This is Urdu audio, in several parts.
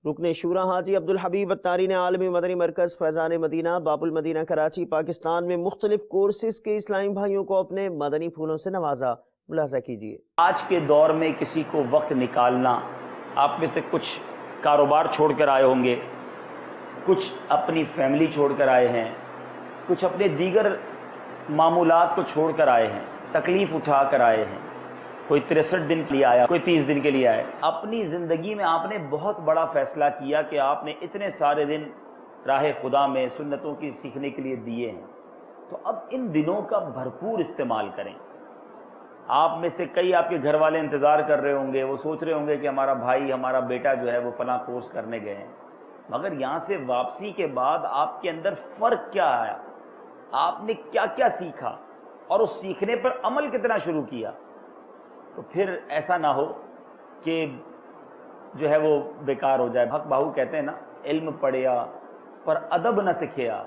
رکن شورا حاجی عبدالحبیب اتاری نے عالمی مدنی مرکز فیضان مدینہ باب المدینہ کراچی پاکستان میں مختلف کورسز کے اسلامی بھائیوں کو اپنے مدنی پھولوں سے نوازا۔ ملاحظہ کیجیے۔ آج کے دور میں کسی کو وقت نکالنا، آپ میں سے کچھ کاروبار چھوڑ کر آئے ہوں گے، کچھ اپنی فیملی چھوڑ کر آئے ہیں، کچھ اپنے دیگر معمولات کو چھوڑ کر آئے ہیں، تکلیف اٹھا کر آئے ہیں، کوئی 63 دن کے لیے آیا، کوئی 30 دن کے لیے آئے۔ اپنی زندگی میں آپ نے بہت بڑا فیصلہ کیا کہ آپ نے اتنے سارے دن راہ خدا میں سنتوں کی سیکھنے کے لیے دیے ہیں، تو اب ان دنوں کا بھرپور استعمال کریں۔ آپ میں سے کئی آپ کے گھر والے انتظار کر رہے ہوں گے، وہ سوچ رہے ہوں گے کہ ہمارا بھائی، ہمارا بیٹا جو ہے وہ فلاں کورس کرنے گئے ہیں، مگر یہاں سے واپسی کے بعد آپ کے اندر فرق کیا آیا، آپ نے کیا کیا سیکھا اور اس سیکھنے پر عمل کتنا شروع کیا، تو پھر ایسا نہ ہو کہ جو ہے وہ بیکار ہو جائے۔ حق باہو کہتے ہیں نا، علم پڑھیا پر ادب نہ سکھیا،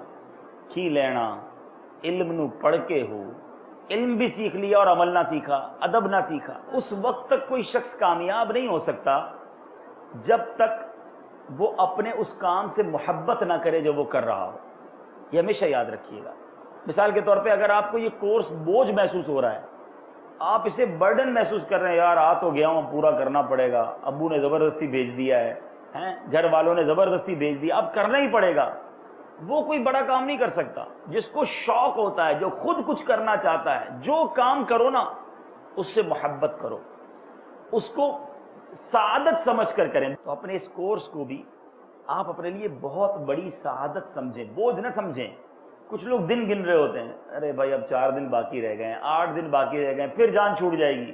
کی لینا علم نو پڑھ کے ہو۔ علم بھی سیکھ لیا اور عمل نہ سیکھا، ادب نہ سیکھا۔ اس وقت تک کوئی شخص کامیاب نہیں ہو سکتا جب تک وہ اپنے اس کام سے محبت نہ کرے جو وہ کر رہا ہو۔ یہ ہمیشہ یاد رکھیے گا۔ مثال کے طور پہ اگر آپ کو یہ کورس بوجھ محسوس ہو رہا ہے، آپ اسے برڈن محسوس کر رہے ہیں، یار آ تو گیا ہوں، پورا کرنا پڑے گا، ابو نے زبردستی بھیج دیا ہے، گھر والوں نے زبردستی بھیج دیا، اب کرنا ہی پڑے گا، وہ کوئی بڑا کام نہیں کر سکتا۔ جس کو شوق ہوتا ہے، جو خود کچھ کرنا چاہتا ہے، جو کام کرو نا اس سے محبت کرو، اس کو سعادت سمجھ کر کریں۔ تو اپنے اس کورس کو بھی آپ اپنے لیے بہت بڑی سعادت سمجھیں، بوجھ نہ سمجھیں۔ کچھ لوگ دن گن رہے ہوتے ہیں، ارے بھائی اب 4 دن باقی رہ گئے ہیں، 8 دن باقی رہ گئے ہیں، پھر جان چھوٹ جائے گی۔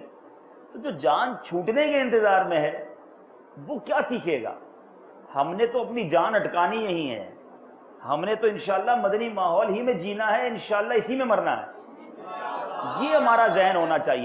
تو جو جان چھوٹنے کے انتظار میں ہے وہ کیا سیکھے گا؟ ہم نے تو اپنی جان اٹکانی یہی ہے، ہم نے تو انشاءاللہ مدنی ماحول ہی میں جینا ہے، انشاءاللہ اسی میں مرنا ہے۔ یہ ہمارا ذہن ہونا چاہیے۔